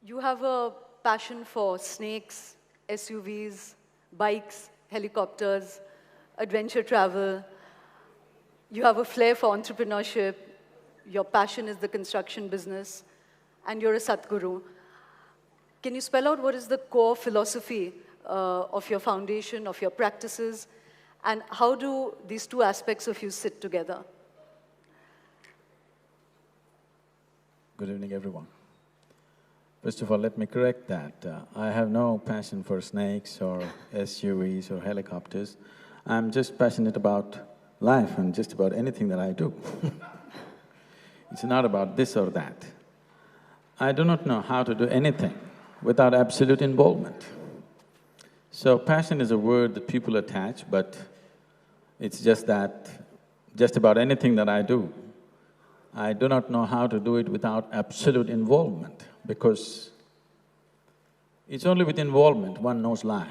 You have a passion for snakes, SUVs, bikes, helicopters, adventure travel. You have a flair for entrepreneurship. Your passion is the construction business, and you're a Sadhguru. Can you spell out what is the core philosophy of your foundation, of your practices, and how do these two aspects of you sit together? Good evening, everyone. First of all, let me correct that. I have no passion for snakes or SUVs or helicopters. I'm just passionate about life and just about anything that I do. It's not about this or that. I do not know how to do anything without absolute involvement. So passion is a word that people attach, but it's just that, just about anything that I do, I do not know how to do it without absolute involvement, because it's only with involvement one knows life.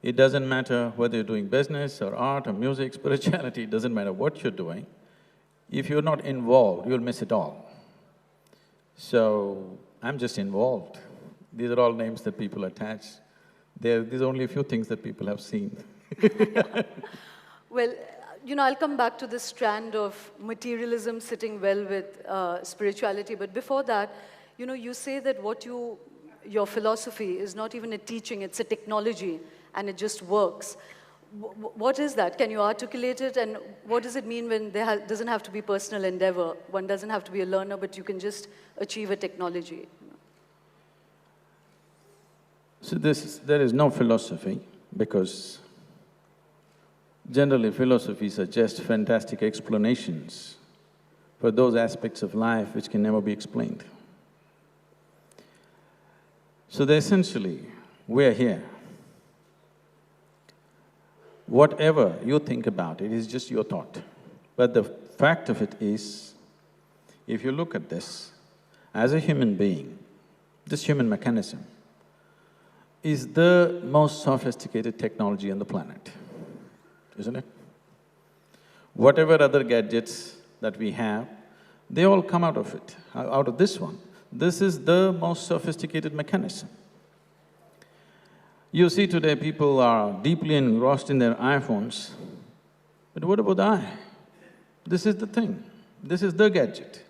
It doesn't matter whether you're doing business or art or music, spirituality, it doesn't matter what you're doing. If you're not involved, you'll miss it all. So, I'm just involved. These are all names that people attach. These are only a few things that people have seen. Well, I'll come back to this strand of materialism sitting well with spirituality, but before that, you say that your philosophy is not even a teaching, it's a technology, and it just works. What is that? Can you articulate it, and what does it mean when there doesn't have to be personal endeavor? One doesn't have to be a learner, but you can just achieve a technology. So there is no philosophy, because generally philosophies are just fantastic explanations for those aspects of life which can never be explained. So essentially, we're here. Whatever you think about it is just your thought. But the fact of it is, if you look at this, as a human being, this human mechanism is the most sophisticated technology on the planet, isn't it? Whatever other gadgets that we have, they all come out of it, out of this one. This is the most sophisticated mechanism. You see today people are deeply engrossed in their iPhones, but what about the eye? This is the thing, this is the gadget.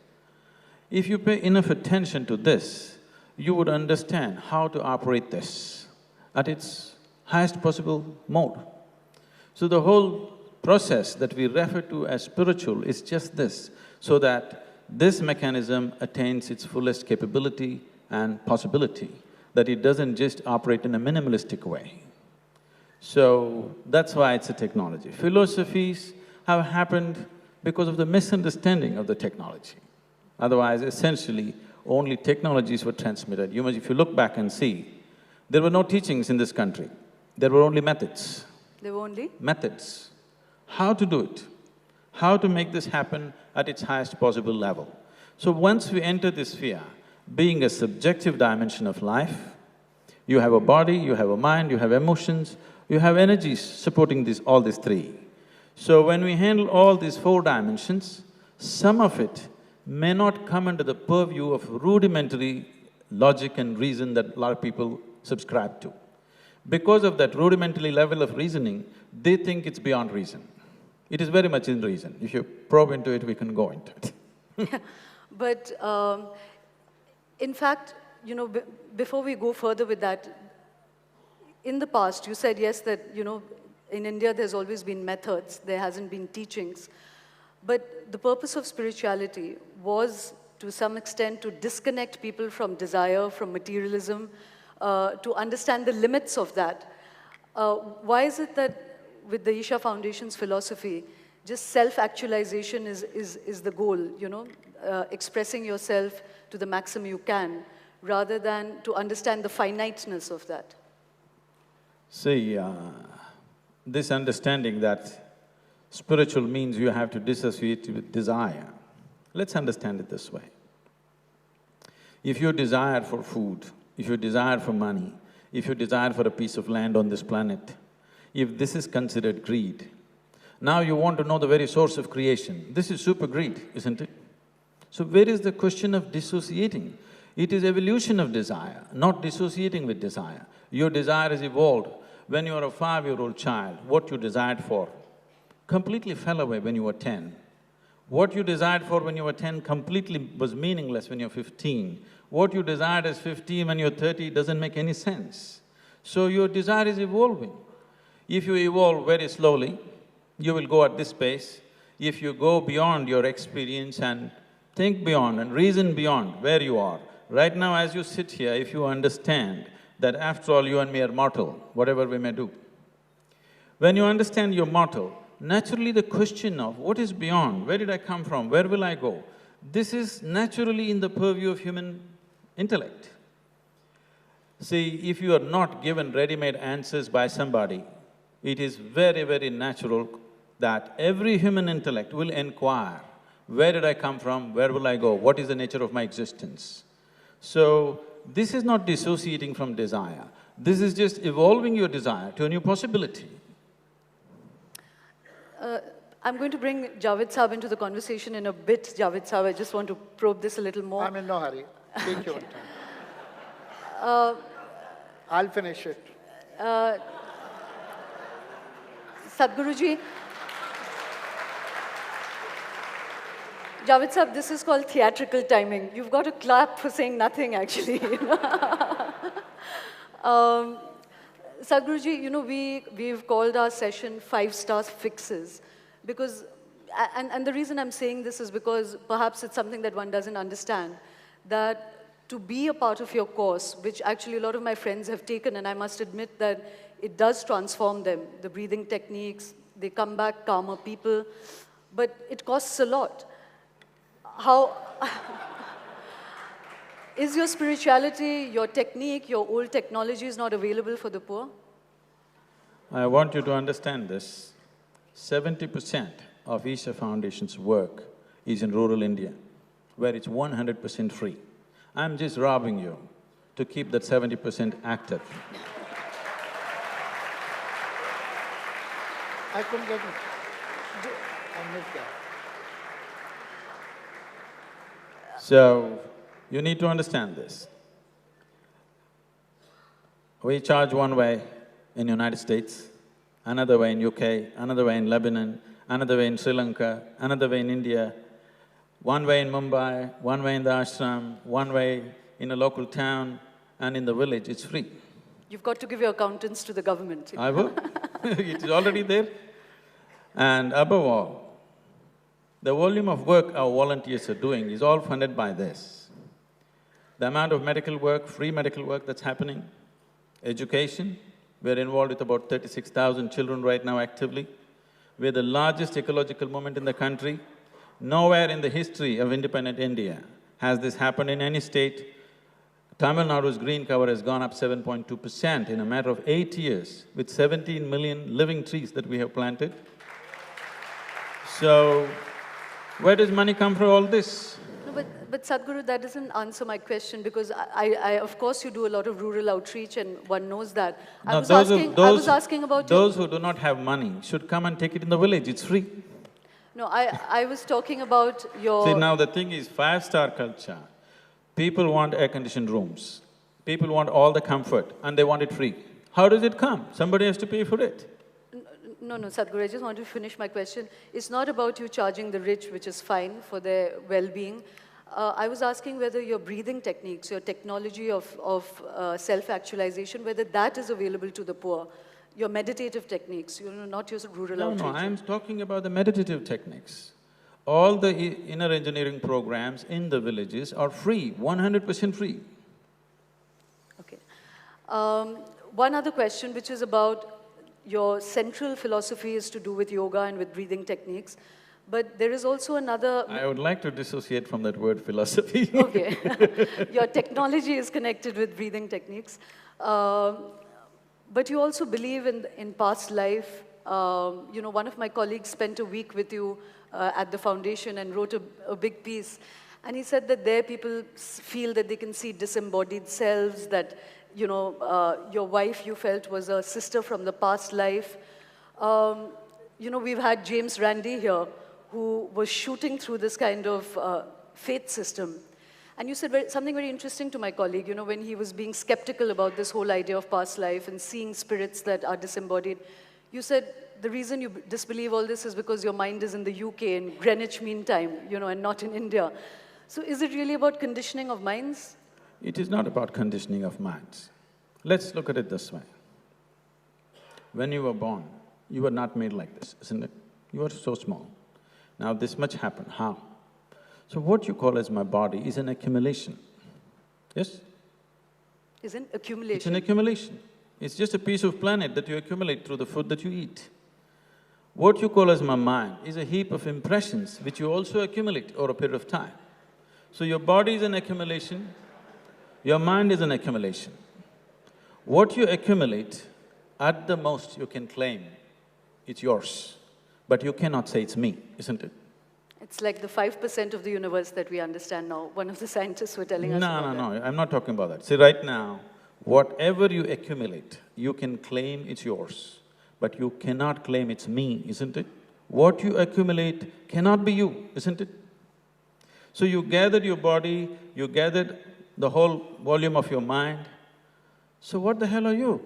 If you pay enough attention to this, you would understand how to operate this at its highest possible mode. So the whole process that we refer to as spiritual is just this, so that this mechanism attains its fullest capability and possibility, that it doesn't just operate in a minimalistic way. So that's why it's a technology. Philosophies have happened because of the misunderstanding of the technology. Otherwise, essentially, only technologies were transmitted. If you look back and see, there were no teachings in this country, there were only methods. There were only? Methods. How to do it, how to make this happen at its highest possible level. So once we enter this sphere, being a subjective dimension of life, you have a body, you have a mind, you have emotions, you have energies supporting all these three. So when we handle all these four dimensions, some of it may not come under the purview of rudimentary logic and reason that a lot of people subscribe to. Because of that rudimentary level of reasoning, they think it's beyond reason. It is very much in reason. If you probe into it, we can go into it. But in fact, before we go further with that, in the past you said yes that, in India there's always been methods, there hasn't been teachings. But the purpose of spirituality was, to some extent, to disconnect people from desire, from materialism, to understand the limits of that. Why is it that with the Isha Foundation's philosophy, just self-actualization is the goal, expressing yourself to the maximum you can, rather than to understand the finiteness of that? See, this understanding that spiritual means you have to dissociate with desire, let's understand it this way. If you desire for food, if you desire for money, if you desire for a piece of land on this planet, if this is considered greed, now you want to know the very source of creation. This is super greed, isn't it? So where is the question of dissociating? It is evolution of desire, not dissociating with desire. Your desire has evolved. When you are a 5-year-old child, what you desired for completely fell away when you were 10. What you desired for when you were 10 completely was meaningless when you're 15. What you desired as 15 when you're 30 doesn't make any sense. So your desire is evolving. If you evolve very slowly, you will go at this pace. If you go beyond your experience and think beyond and reason beyond where you are, right now as you sit here, if you understand that after all you and me are mortal, whatever we may do, when you understand you're mortal, naturally the question of what is beyond, where did I come from, where will I go, this is naturally in the purview of human intellect. See, if you are not given ready-made answers by somebody, it is very, very natural that every human intellect will inquire, where did I come from, where will I go, what is the nature of my existence? So, this is not dissociating from desire, this is just evolving your desire to a new possibility. I'm going to bring Javed Saab into the conversation in a bit, Javed Saab. I just want to probe this a little more. I'm in no hurry. Take your time. I'll finish it. Sadhguruji, Javed Saab, this is called theatrical timing. You've got to clap for saying nothing, actually. Sadhguruji, you know, we've called our session 5-star fixes because, and the reason I'm saying this is because perhaps it's something that one doesn't understand, that to be a part of your course, which actually a lot of my friends have taken, and I must admit that it does transform them, the breathing techniques, they come back calmer people, but it costs a lot. How… Is your spirituality, your technique, your old technologies not available for the poor? I want you to understand this. 70% of Isha Foundation's work is in rural India, where it's 100% free. I'm just robbing you to keep that 70% active. I couldn't get it. I missed that. So, you need to understand this. We charge one way in United States, another way in UK, another way in Lebanon, another way in Sri Lanka, another way in India, one way in Mumbai, one way in the ashram, one way in a local town, and in the village, it's free. You've got to give your accountants to the government. I will. It is already there. And above all, the volume of work our volunteers are doing is all funded by this. The amount of medical work, free medical work that's happening, education, we're involved with about 36,000 children right now actively. We're the largest ecological movement in the country. Nowhere in the history of independent India has this happened in any state. Tamil Nadu's green cover has gone up 7.2% in a matter of 8 years, with 17 million living trees that we have planted. So, where does money come from all this? No, but Sadhguru, that doesn't answer my question because of course you do a lot of rural outreach and one knows that. I was asking about those who do not have money should come and take it in the village, it's free. No, I was talking about your… See, now the thing is, 5-star culture, people want air-conditioned rooms, people want all the comfort and they want it free. How does it come? Somebody has to pay for it. No, Sadhguru, I just want to finish my question. It's not about you charging the rich, which is fine for their well-being. I was asking whether your breathing techniques, your technology of self-actualization, whether that is available to the poor. Your meditative techniques, you know, not your rural outreach. No, I'm talking about the meditative techniques. All the inner engineering programs in the villages are free, 100% free. Okay. One other question, which is about your central philosophy is to do with yoga and with breathing techniques, but there is also another… I would like to dissociate from that word philosophy. Okay. Your technology is connected with breathing techniques, but you also believe in past life. You know, one of my colleagues spent a week with you at the foundation and wrote a big piece, and he said that there people feel that they can see disembodied selves, that you know, your wife, you felt, was a sister from the past life. You know, we've had James Randi here, who was shooting through this kind of faith system. And you said something very interesting to my colleague, you know, when he was being skeptical about this whole idea of past life and seeing spirits that are disembodied. You said the reason you disbelieve all this is because your mind is in the UK in Greenwich Mean Time, you know, and not in India. So is it really about conditioning of minds? It is not about conditioning of minds. Let's look at it this way. When you were born, you were not made like this, isn't it? You were so small. Now this much happened, how? So what you call as my body is an accumulation, yes? Is an accumulation? It's an accumulation. It's just a piece of planet that you accumulate through the food that you eat. What you call as my mind is a heap of impressions which you also accumulate over a period of time. So your body is an accumulation, your mind is an accumulation. What you accumulate, at the most you can claim it's yours, but you cannot say it's me, isn't it? It's like the 5% of the universe that we understand now. One of the scientists were telling us about that. No, I'm not talking about that. See, right now, whatever you accumulate, you can claim it's yours, but you cannot claim it's me, isn't it? What you accumulate cannot be you, isn't it? So you gathered your body, you gathered the whole volume of your mind, so what the hell are you?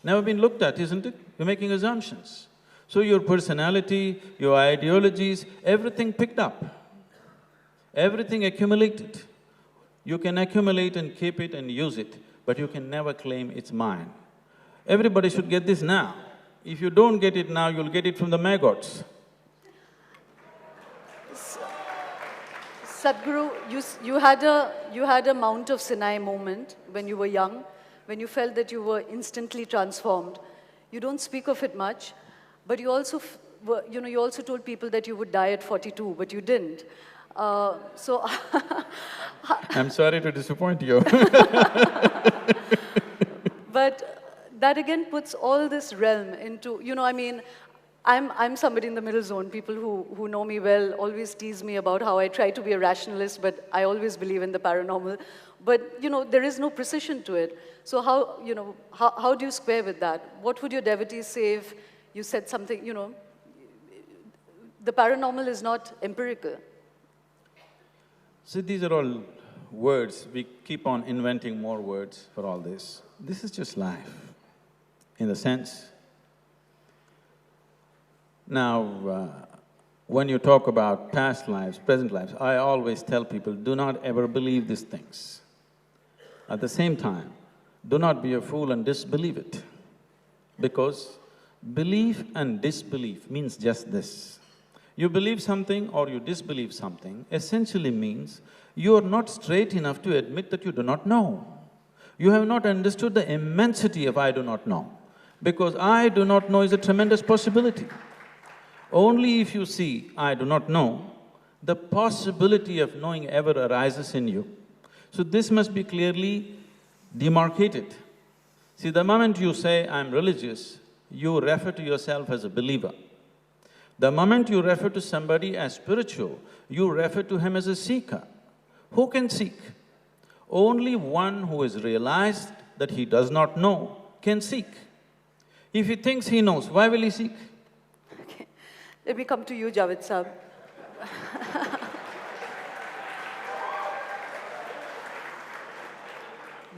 Never been looked at, isn't it? You're making assumptions. So your personality, your ideologies, everything picked up, everything accumulated. You can accumulate and keep it and use it, but you can never claim it's mine. Everybody should get this now. If you don't get it now, you'll get it from the maggots. Sadhguru, you had a Mount of Sinai moment when you were young, when you felt that you were instantly transformed. You don't speak of it much, but you also, you also told people that you would die at 42, but you didn't. So I'm sorry to disappoint you. But that again puts all this realm into, I mean, I'm somebody in the middle zone. People who know me well always tease me about how I try to be a rationalist, but I always believe in the paranormal. But, there is no precision to it. So how do you square with that? What would your devotees say if you said something, the paranormal is not empirical. See, these are all words, we keep on inventing more words for all this. This is just life, in the sense. Now, when you talk about past lives, present lives, I always tell people, do not ever believe these things. At the same time, do not be a fool and disbelieve it, because belief and disbelief means just this. You believe something or you disbelieve something essentially means you are not straight enough to admit that you do not know. You have not understood the immensity of I do not know, because I do not know is a tremendous possibility. Only if you see I do not know, the possibility of knowing ever arises in you. So this must be clearly demarcated. See, the moment you say, I'm religious, you refer to yourself as a believer. The moment you refer to somebody as spiritual, you refer to him as a seeker. Who can seek? Only one who has realized that he does not know can seek. If he thinks he knows, why will he seek? Okay. Let me come to you, Javed Saab.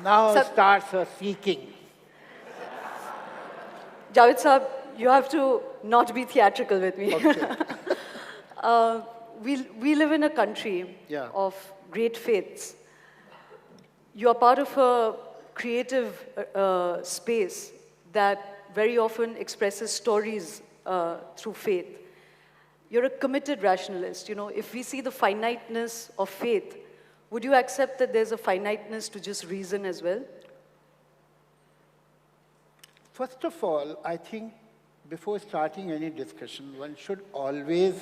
Now starts her seeking. Javed Saab, you have to not be theatrical with me. Okay. We live in a country of great faiths. You are part of a creative space that very often expresses stories through faith. You're a committed rationalist. If we see the finiteness of faith, would you accept that there's a finiteness to just reason as well? First of all, I think before starting any discussion, one should always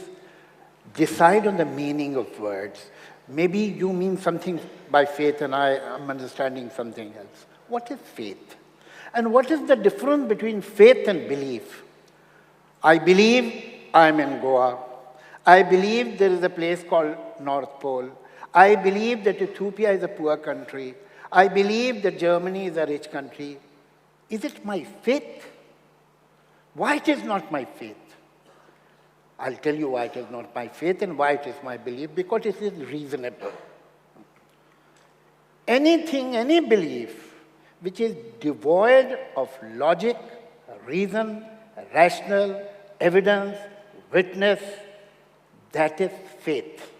decide on the meaning of words. Maybe you mean something by faith and I am understanding something else. What is faith? And what is the difference between faith and belief? I believe I am in Goa. I believe there is a place called North Pole. I believe that Ethiopia is a poor country. I believe that Germany is a rich country. Is it my faith? Why it is not my faith? I'll tell you why it is not my faith and why it is my belief, because it is reasonable. anything, any belief which is devoid of logic, reason, rational, evidence, witness, that is faith.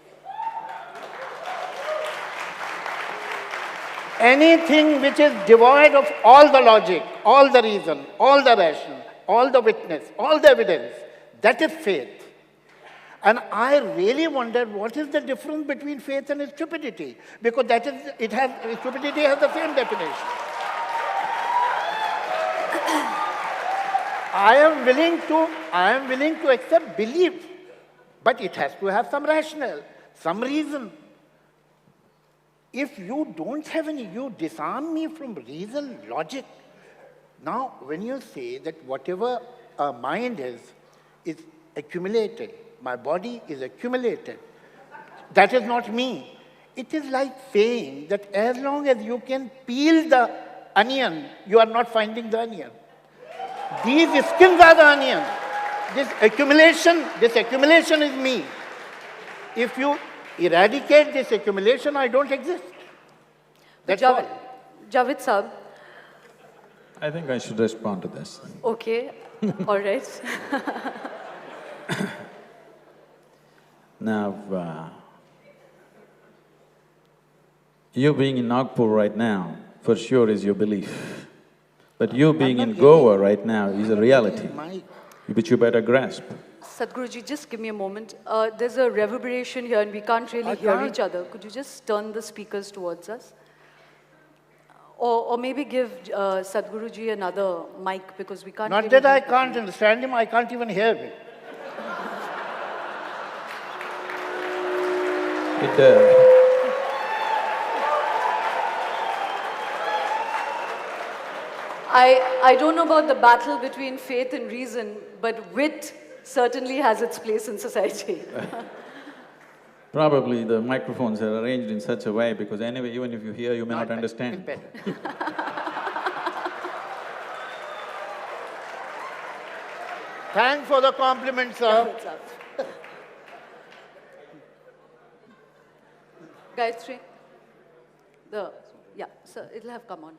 Anything which is devoid of all the logic, all the reason, all the ration, all the witness, all the evidence, that is faith. And I really wondered what is the difference between faith and stupidity, because stupidity has the same definition. I am willing to accept belief, but it has to have some rationale, some reason. If you don't have any, you disarm me from reason, logic. Now, when you say that whatever a mind is accumulated, my body is accumulated, that is not me. It is like saying that as long as you can peel the onion, you are not finding the onion. These skins are the onion. This accumulation is me. If you eradicate this accumulation, I don't exist. That's all. Javed Saab. I think I should respond to this. Okay, all right. Now, you being in Nagpur right now, for sure is your belief. But you being in Goa right now is a reality, which you better grasp. Sadhguruji, just give me a moment. There's a reverberation here and we can't really hear each other. Could you just turn the speakers towards us? Or maybe give Sadhguruji another mic because we can't Not really that I can't understand him, I can't even hear him. I don't know about the battle between faith and reason, but wit certainly has its place in society. Probably the microphones are arranged in such a way because anyway, even if you hear, you may not understand. Thanks for the compliment, sir. Gayatri, yeah, sir, it'll have come on.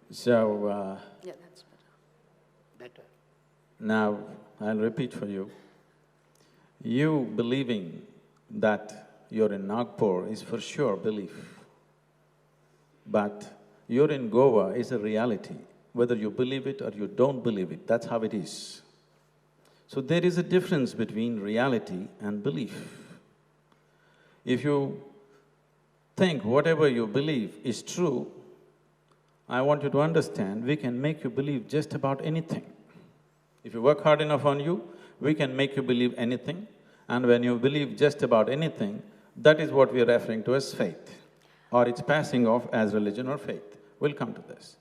So, yeah, that's better. Now, I'll repeat for you. You believing that you're in Nagpur is for sure belief. But you're in Goa is a reality. Whether you believe it or you don't believe it, that's how it is. So there is a difference between reality and belief. If you think whatever you believe is true, I want you to understand, we can make you believe just about anything. If you work hard enough on you, we can make you believe anything. And when you believe just about anything, that is what we are referring to as faith. Or it's passing off as religion or faith. We'll come to this.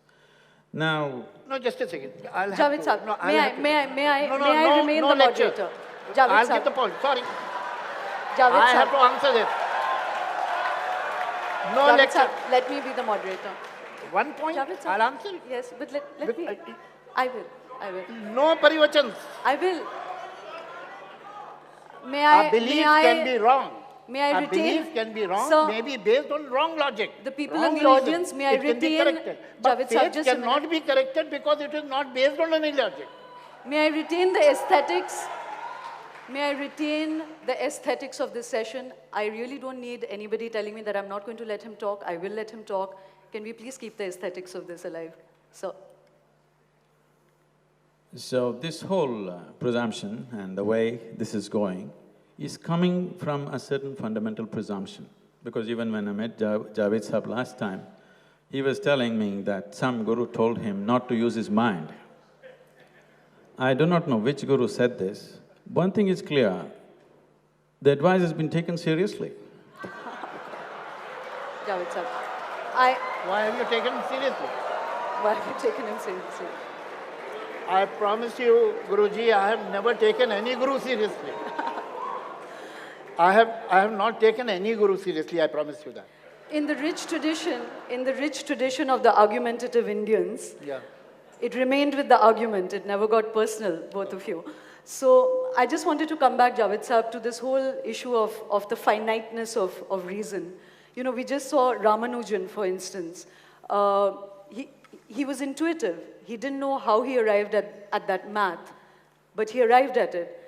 Now… No, just a second. Javed Saab, may I remain the moderator? Javed I'll Saab. give the point, sorry. Javed I Saab. have to answer this. No Javed lecture. Saab, let me be the moderator. One point, Javed Saab. I'll answer it. Yes, but let me… I will. No parivachans. I will. Our belief can be wrong. May I Our retain… belief can be wrong, Sir, maybe based on wrong logic. The people wrong in the reason. audience, may I it can be retain… corrected. But Javed Saab, faith just a cannot minute. be corrected because it is not based on any logic. May I retain the aesthetics? May I retain the aesthetics of this session? I really don't need anybody telling me that I'm not going to let him talk. I will let him talk. Can we please keep the aesthetics of this alive? So this whole presumption and the way this is going is coming from a certain fundamental presumption. Because even when I met Javed Saab last time, he was telling me that some guru told him not to use his mind. I do not know which guru said this. One thing is clear, the advice has been taken seriously. Javed Saab, Why have you taken him seriously? Why have you taken him seriously? I promise you, Guruji, I have never taken any guru seriously. I have not taken any guru seriously, I promise you that. In the rich tradition of the argumentative Indians, Yeah. it remained with the argument. It never got personal, both of you. So I just wanted to come back, Javed Saab, to this whole issue of the finiteness of reason. You know, we just saw Ramanujan, for instance. He was intuitive. He didn't know how he arrived at that math, but he arrived at it.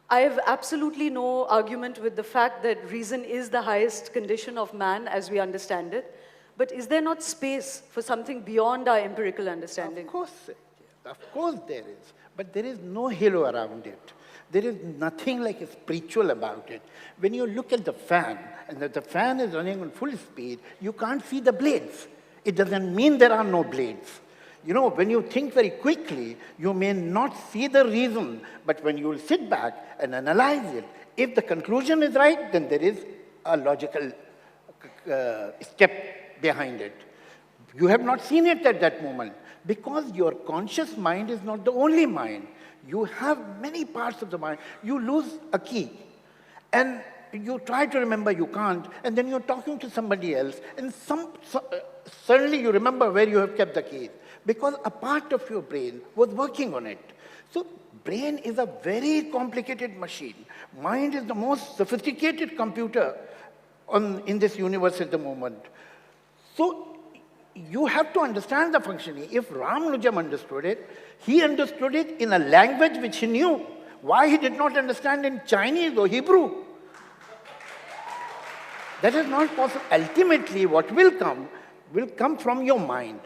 I have absolutely no argument with the fact that reason is the highest condition of man as we understand it. But is there not space for something beyond our empirical understanding? Of course there is. But there is no halo around it. There is nothing like spiritual about it. When you look at the fan, and that the fan is running on full speed, you can't see the blades. It doesn't mean there are no blades. You know, when you think very quickly, you may not see the reason, but when you will sit back and analyze it, if the conclusion is right, then there is a logical step behind it. You have not seen it at that moment, because your conscious mind is not the only mind. You have many parts of the mind. You lose a key, and you try to remember, you can't, and then you're talking to somebody else, and suddenly you remember where you have kept the keys, because a part of your brain was working on it. So brain is a very complicated machine. Mind is the most sophisticated computer in this universe at the moment. So you have to understand the functioning. If Ramanujan understood it, he understood it in a language which he knew. Why he did not understand in Chinese or Hebrew? That is not possible. Ultimately, what will come from your mind.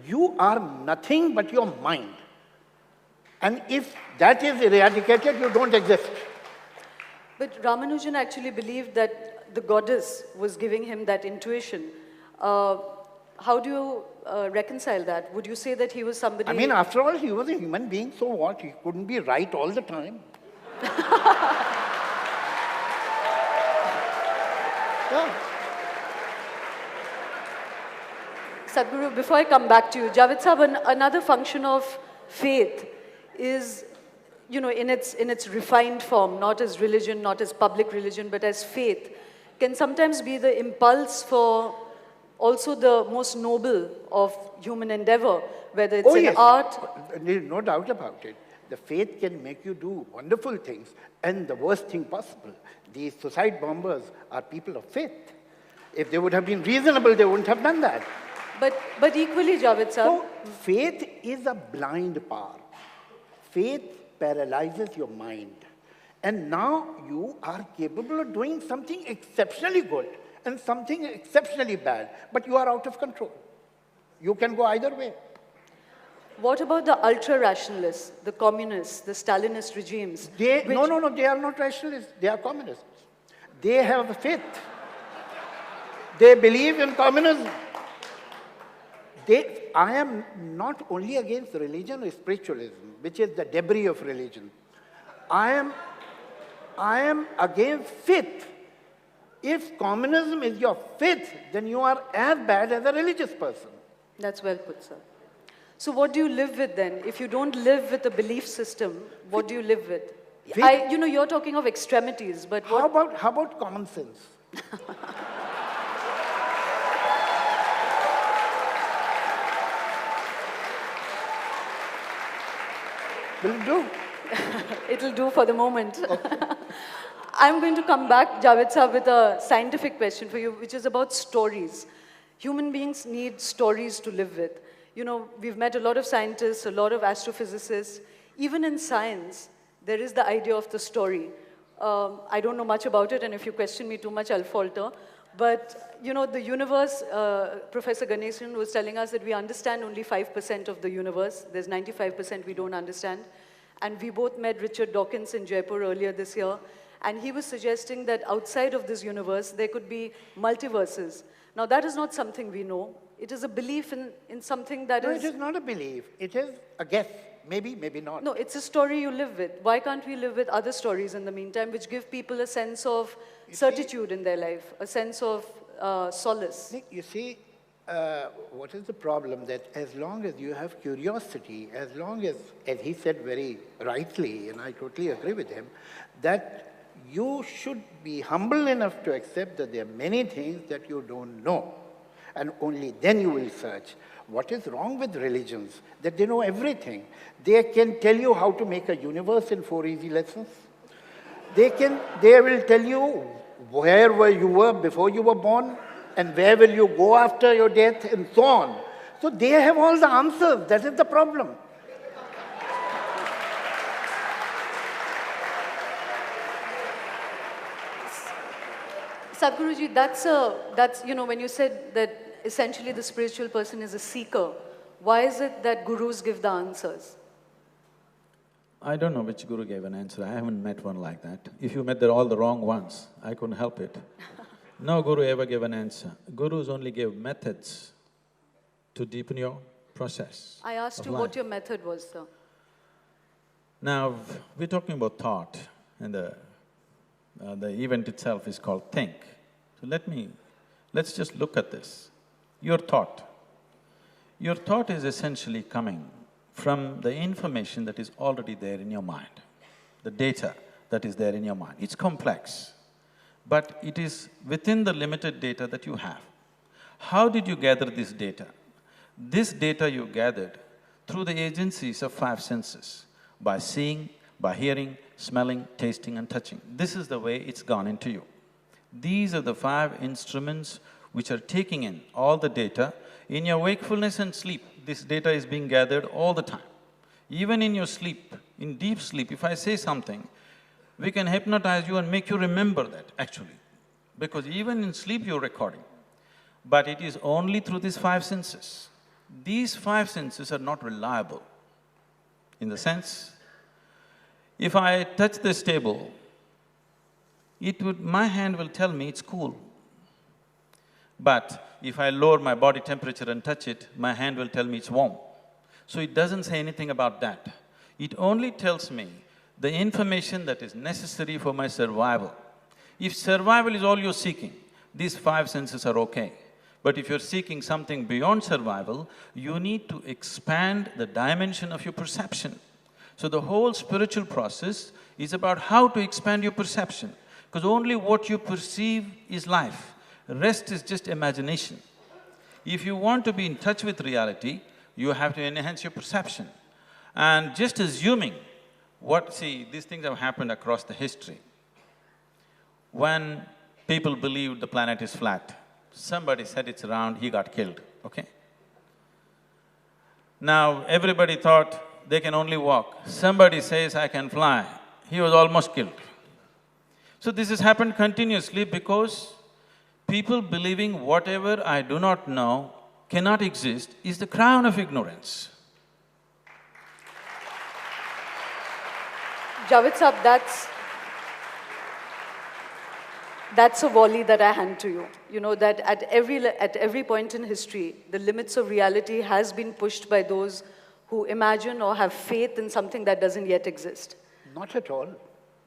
You are nothing but your mind. And if that is eradicated, you don't exist. But Ramanujan actually believed that the goddess was giving him that intuition. How do you reconcile that? Would you say that he was somebody... I mean, after all, he was a human being, so what? He couldn't be right all the time. Yeah. Sadhguru, before I come back to you, Javed Saab, another function of faith is, you know, in its refined form, not as religion, not as public religion, but as faith, can sometimes be the impulse for also the most noble of human endeavor, whether it's in art. There is no doubt about it. The faith can make you do wonderful things, and the worst thing possible. These suicide bombers are people of faith. If they would have been reasonable, they wouldn't have done that. But equally, Javed Saab. So, faith is a blind power. Faith paralyzes your mind. And now you are capable of doing something exceptionally good and something exceptionally bad, but you are out of control. You can go either way. What about the ultra-rationalists, the communists, the Stalinist regimes? No, they are not rationalists. They are communists. They have faith. They believe in communism. I am not only against religion or spiritualism, which is the debris of religion. I am against faith. If communism is your faith, then you are as bad as a religious person. That's well put, sir. So what do you live with then? If you don't live with a belief system, what do you live with? You know, you're talking of extremities, but how about common sense? Will it do? It'll do for the moment. Okay. I'm going to come back, Javed Saab, with a scientific question for you, which is about stories. Human beings need stories to live with. You know, we've met a lot of scientists, a lot of astrophysicists. Even in science, there is the idea of the story. I don't know much about it, and if you question me too much, I'll falter. But, you know, the universe, Professor Ganesan was telling us that we understand only 5% of the universe. There's 95% we don't understand. And we both met Richard Dawkins in Jaipur earlier this year, and he was suggesting that outside of this universe, there could be multiverses. Now, that is not something we know. It is a belief in something that is... No, it is not a belief. It is a guess. Maybe, maybe not. No, it's a story you live with. Why can't we live with other stories in the meantime, which give people a sense of certitude in their life, a sense of solace? You see, what is the problem? That as long as you have curiosity, as he said very rightly, and I totally agree with him, that you should be humble enough to accept that there are many things that you don't know. And only then you will search. What is wrong with religions? That they know everything. They can tell you how to make a universe in 4 easy lessons. They will tell you where you were before you were born and where will you go after your death and so on. So they have all the answers. That is the problem. Sadhguruji, that's, you know, when you said that essentially the spiritual person is a seeker, why is it that gurus give the answers? I don't know which guru gave an answer. I haven't met one like that. If you met all the wrong ones, I couldn't help it. No guru ever gave an answer. Gurus only gave methods to deepen your process. I asked you what your method was, sir. Now, we're talking about thought, and the event itself is called think. So let's just look at this. Your thought. Your thought is essentially coming from the information that is already there in your mind, the data that is there in your mind. It's complex, but it is within the limited data that you have. How did you gather this data? This data you gathered through the agencies of 5 senses, by seeing, by hearing, smelling, tasting and touching. This is the way it's gone into you. These are the 5 instruments which are taking in all the data. In your wakefulness and sleep, this data is being gathered all the time. Even in your sleep, in deep sleep, if I say something, we can hypnotize you and make you remember that actually, because even in sleep you're recording. But it is only through these 5 senses. These 5 senses are not reliable, in the sense, if I touch this table, my hand will tell me it's cool. But if I lower my body temperature and touch it, my hand will tell me it's warm. So it doesn't say anything about that. It only tells me the information that is necessary for my survival. If survival is all you're seeking, these 5 senses are okay. But if you're seeking something beyond survival, you need to expand the dimension of your perception. So the whole spiritual process is about how to expand your perception, because only what you perceive is life. Rest is just imagination. If you want to be in touch with reality, you have to enhance your perception. And just assuming see, these things have happened across the history. When people believed the planet is flat, somebody said it's round, he got killed, okay? Now, everybody thought they can only walk. Somebody says, I can fly, he was almost killed. So this has happened continuously because people believing whatever I do not know cannot exist is the crown of ignorance. Javed Sahab, that's a volley that I hand to you. You know, that at every point in history, the limits of reality has been pushed by those who imagine or have faith in something that doesn't yet exist. Not at all,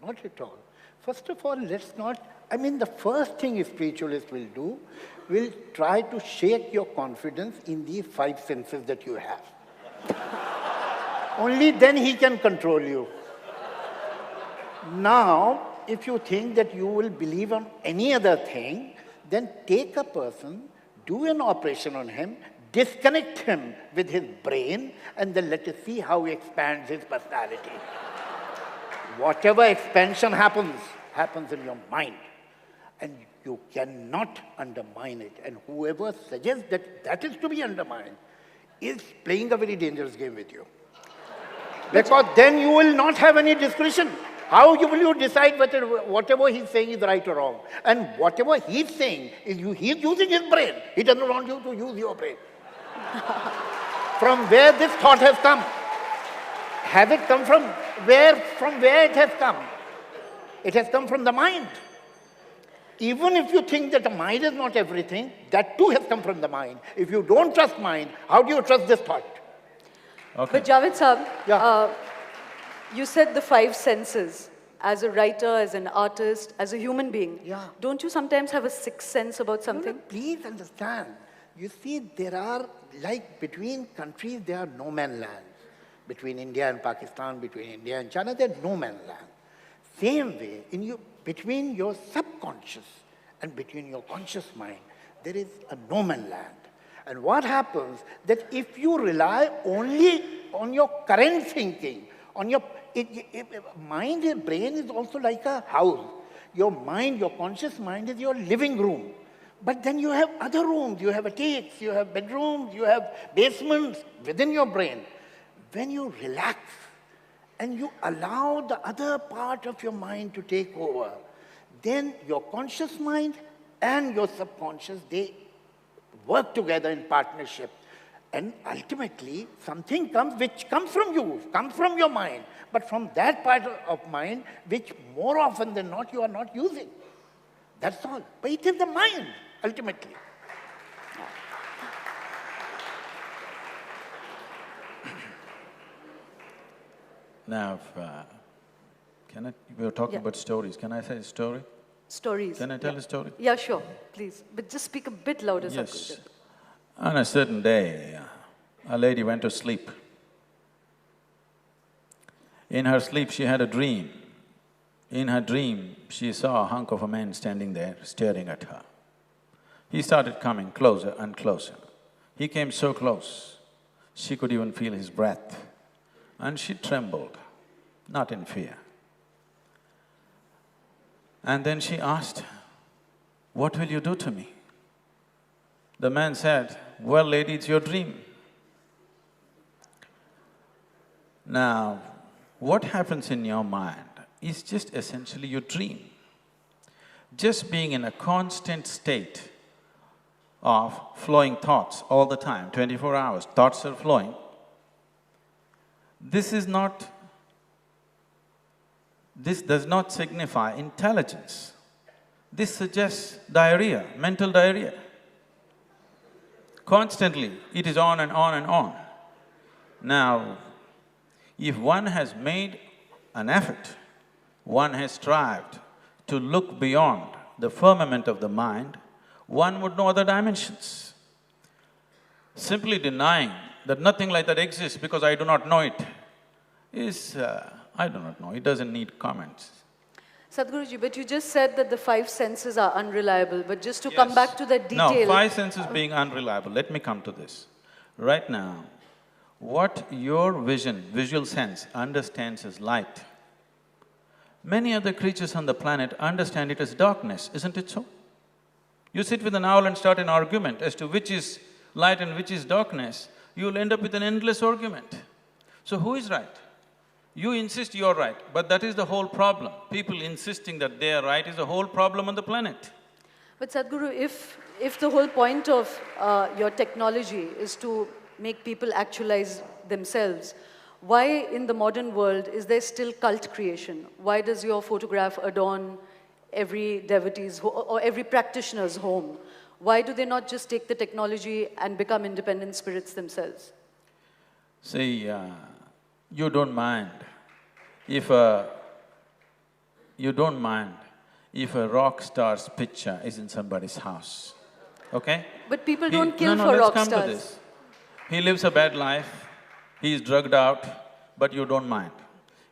not at all. First of all, let's not… the first thing a spiritualist will do, will try to shake your confidence in these 5 senses that you have. Only then he can control you. Now, if you think that you will believe on any other thing, then take a person, do an operation on him, disconnect him with his brain, and then let us see how he expands his personality. Whatever expansion happens in your mind, and you cannot undermine it. And whoever suggests that that is to be undermined is playing a very dangerous game with you. Because then you will not have any discretion. How will you decide whether whatever he's saying is right or wrong? And whatever he's saying, he's using his brain. He doesn't want you to use your brain. From where this thought has come? Has it come from where it has come? It has come from the mind. Even if you think that the mind is not everything, that too has come from the mind. If you don't trust mind, how do you trust this thought? Okay. But Javed Sahab, you said the 5 senses. As a writer, as an artist, as a human being, don't you sometimes have a 6th sense about something? No, please understand. You see, there are, like between countries, there are no man lands. Between India and Pakistan, between India and China, there are no man land. Same way, between your subconscious and between your conscious mind, there is a no man's land. And what happens that if you rely only on your current thinking, on your mind and brain is also like a house. Your mind, your conscious mind is your living room. But then you have other rooms, you have attics, you have bedrooms, you have basements within your brain. When you relax and you allow the other part of your mind to take over, then your conscious mind and your subconscious, they work together in partnership. And ultimately, something comes which comes from you, comes from your mind, but from that part of mind which more often than not you are not using. That's all. But it is the mind, ultimately. Now, we were talking about stories. Can I say a story? Stories. Can I tell a story? Yeah, sure, please. But just speak a bit louder, Yes. Sadhguru. On a certain day, a lady went to sleep. In her sleep, she had a dream. In her dream, she saw a hunk of a man standing there, staring at her. He started coming closer and closer. He came so close, she could even feel his breath. And she trembled, not in fear. And then she asked, "What will you do to me?" The man said, "Well, lady, it's your dream." Now, what happens in your mind is just essentially your dream. Just being in a constant state of flowing thoughts all the time, 24 hours, thoughts are flowing. This does not signify intelligence. This suggests diarrhea, mental diarrhea. Constantly, it is on and on and on. Now, if one has made an effort, one has strived to look beyond the firmament of the mind, one would know other dimensions. Simply denying that nothing like that exists because I do not know it is, I do not know, it doesn't need comments. Sadhguruji, but you just said that the five senses are unreliable, but just to come back to that detail… No, five senses being unreliable, let me come to this. Right now, what your visual sense understands as light, many other creatures on the planet understand it as darkness, isn't it so? You sit with an owl and start an argument as to which is light and which is darkness, you'll end up with an endless argument. So who is right? You insist you're right, but that is the whole problem. People insisting that they are right is the whole problem on the planet. But Sadhguru, if the whole point of your technology is to make people actualize themselves, why in the modern world is there still cult creation? Why does your photograph adorn every devotee's or every practitioner's home? Why do they not just take the technology and become independent spirits themselves? See, you don't mind if a rock star's picture is in somebody's house, okay? But people don't kill for let's rock come stars. to this. He lives a bad life, he is drugged out, but you don't mind.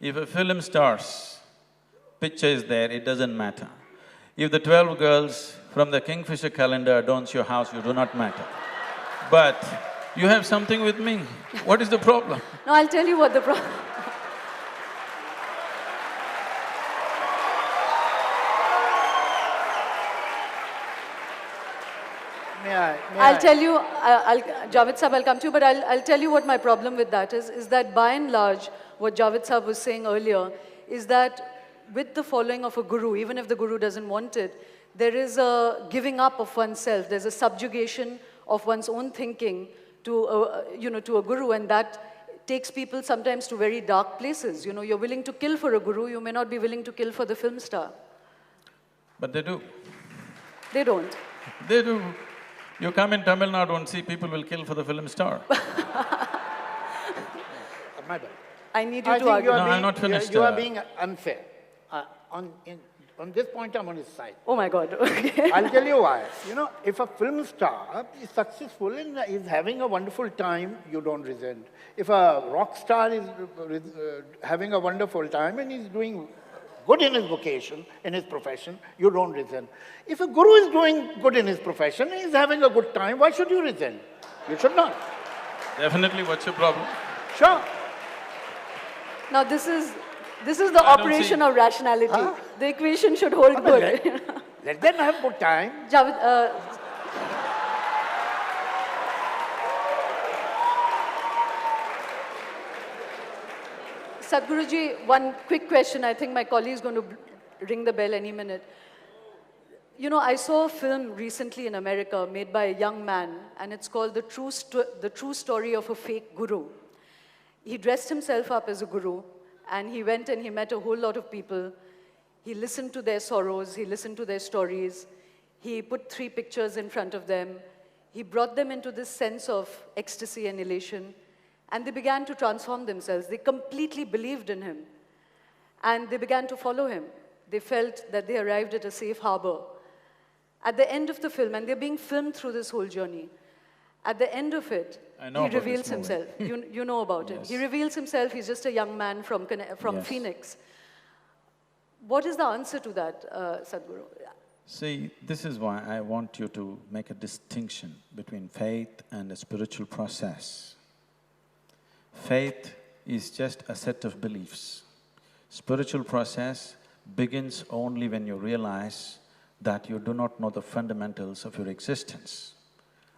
If a film star's picture is there, it doesn't matter. If the 12 girls from the Kingfisher calendar adorns your house, you do not matter. But you have something with me. What is the problem? No, I'll tell you what the problem… I'll tell you, Javed Sahab, I'll come to you, but I'll tell you what my problem with that is that by and large, what Javed Sahab was saying earlier, is that with the following of a guru, even if the guru doesn't want it, there is a giving up of oneself, there's a subjugation of one's own thinking to a guru, and that takes people sometimes to very dark places. You know, you're willing to kill for a guru, you may not be willing to kill for the film star. But they do. They don't. They do. You come in Tamil Nadu and see people will kill for the film star. My bad. I need you to argue. No, I'm not finished. You are being unfair. On this point, I'm on his side. Oh my God, okay. I'll tell you why. You know, if a film star is successful and is having a wonderful time, you don't resent. If a rock star is having a wonderful time and is doing good in his vocation, in his profession, you don't resent. If a guru is doing good in his profession, he's having a good time, why should you resent? You should not. Definitely, what's your problem? Sure. Now this is the operation of rationality. Huh? The equation should hold good. Let them have good time. Javed, Sadhguruji, one quick question. I think my colleague is going to ring the bell any minute. You know, I saw a film recently in America made by a young man, and it's called The True Story of a Fake Guru. He dressed himself up as a guru, and he went and he met a whole lot of people. He listened to their sorrows, he listened to their stories. He put 3 pictures in front of them. He brought them into this sense of ecstasy and elation. And they began to transform themselves. They completely believed in him. And they began to follow him. They felt that they arrived at a safe harbor. At the end of the film, and they're being filmed through this whole journey, at the end of it, he reveals himself. You know about him. He reveals himself. He's just a young man from Phoenix. What is the answer to that, Sadhguru? See, this is why I want you to make a distinction between faith and a spiritual process. Faith is just a set of beliefs. Spiritual process begins only when you realize that you do not know the fundamentals of your existence.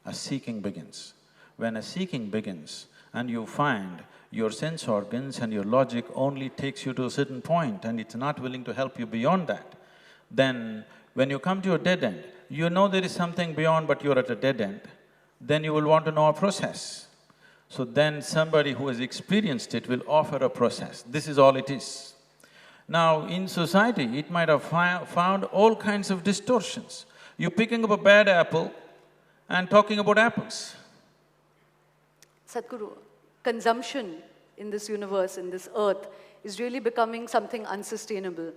A seeking begins. When a seeking begins and you find your sense organs and your logic only takes you to a certain point and it's not willing to help you beyond that, then when you come to a dead end, you know there is something beyond but you're at a dead end, then you will want to know a process. So then somebody who has experienced it will offer a process. This is all it is. Now, in society, it might have found all kinds of distortions. You're picking up a bad apple and talking about apples. Sadhguru, consumption in this universe, in this earth, is really becoming something unsustainable.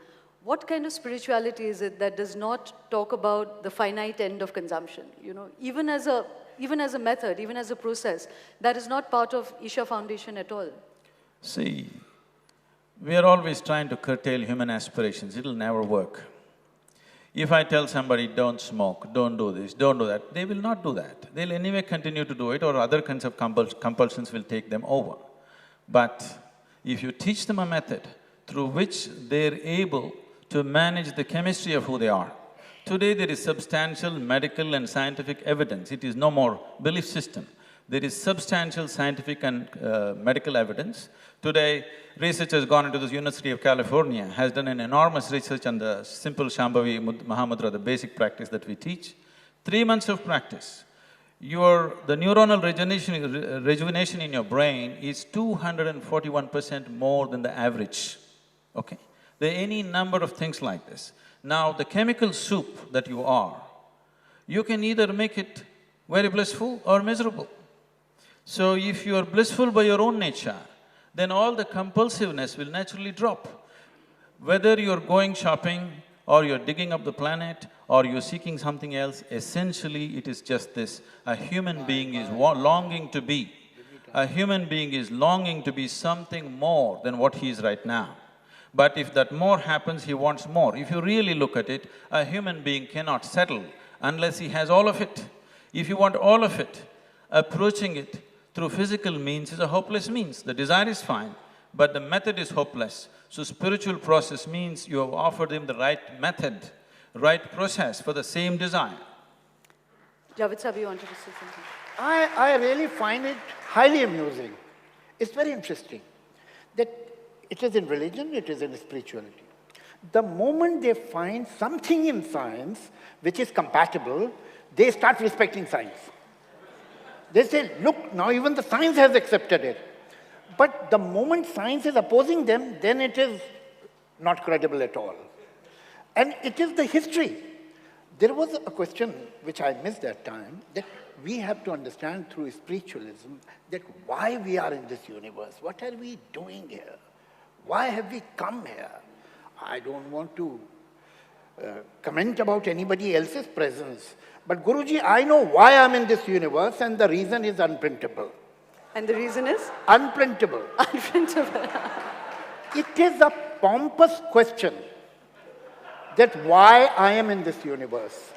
What kind of spirituality is it that does not talk about the finite end of consumption? You know, even as a method, even as a process, that is not part of Isha Foundation at all. See, we are always trying to curtail human aspirations, it'll never work. If I tell somebody, don't smoke, don't do this, don't do that, they will not do that. They'll anyway continue to do it or other kinds of compulsions will take them over. But if you teach them a method through which they're able to manage the chemistry of who they are, today there is substantial medical and scientific evidence, it is no more belief system. There is substantial scientific and medical evidence. Today, research has gone into the University of California, has done an enormous research on the simple Shambhavi Mahamudra, the basic practice that we teach. 3 months of practice, the neuronal rejuvenation in your brain is 241% more than the average, okay? There are any number of things like this. Now, the chemical soup that you are, you can either make it very blissful or miserable. So if you are blissful by your own nature, then all the compulsiveness will naturally drop. Whether you're going shopping or you're digging up the planet or you're seeking something else, essentially it is just this. A human being is longing to be. A human being is longing to be something more than what he is right now. But if that more happens, he wants more. If you really look at it, a human being cannot settle unless he has all of it. If you want all of it, approaching it through physical means is a hopeless means. The desire is fine, but the method is hopeless. So spiritual process means you have offered him the right method, right process for the same desire. Javed Sahib, you wanted to say something? I really find it highly amusing. It's very interesting that it is in religion, it is in spirituality. The moment they find something in science which is compatible, they start respecting science. They say, look, now even the science has accepted it. But the moment science is opposing them, then it is not credible at all. And it is the history. There was a question which I missed that time, that we have to understand through spiritualism that why we are in this universe, what are we doing here? Why have we come here? I don't want to comment about anybody else's presence. But Guruji, I know why I'm in this universe and the reason is unprintable. And the reason is? Unprintable. Unprintable. It is a pompous question That's why I am in this universe.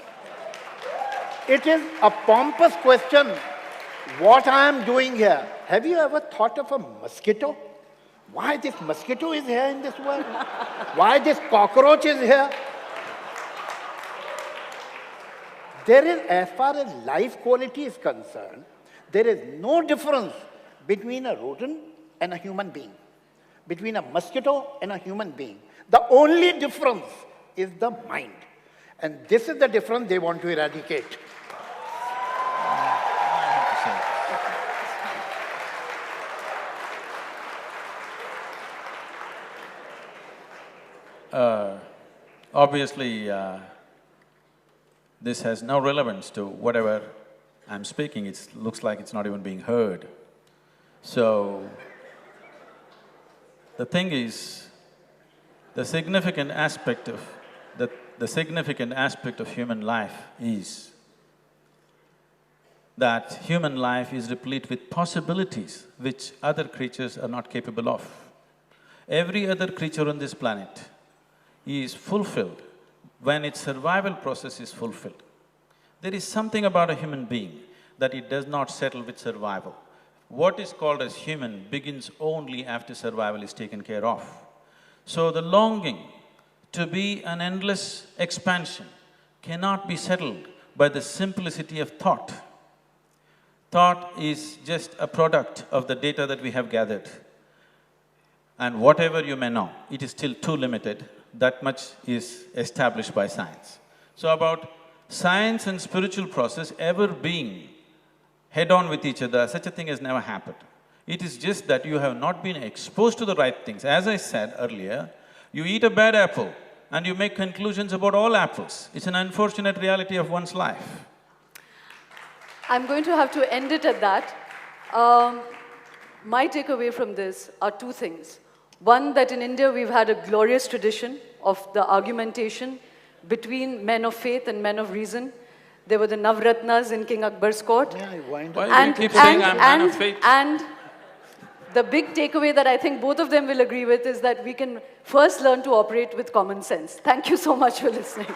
It is a pompous question, what I am doing here. Have you ever thought of a mosquito? Why this mosquito is here in this world? Why this cockroach is here? There is, as far as life quality is concerned, there is no difference between a rodent and a human being, between a mosquito and a human being. The only difference is the mind. And this is the difference they want to eradicate. Obviously, this has no relevance to whatever I'm speaking. It looks like it's not even being heard. So, the thing is, the significant aspect of human life is that human life is replete with possibilities which other creatures are not capable of. Every other creature on this planet is fulfilled when its survival process is fulfilled. There is something about a human being that it does not settle with survival. What is called as human begins only after survival is taken care of. So the longing to be an endless expansion cannot be settled by the simplicity of thought. Thought is just a product of the data that we have gathered. And whatever you may know, it is still too limited. That much is established by science. So about science and spiritual process ever being head-on with each other, such a thing has never happened. It is just that you have not been exposed to the right things. As I said earlier, you eat a bad apple and you make conclusions about all apples. It's an unfortunate reality of one's life. I'm going to have to end it at that. My takeaway from this are two things. One, that in India we've had a glorious tradition of the argumentation between men of faith and men of reason. There were the Navratnas in King Akbar's court. Yeah, I wind Why up. do you keep saying I'm man of faith? And the big takeaway that I think both of them will agree with is that we can first learn to operate with common sense. Thank you so much for listening.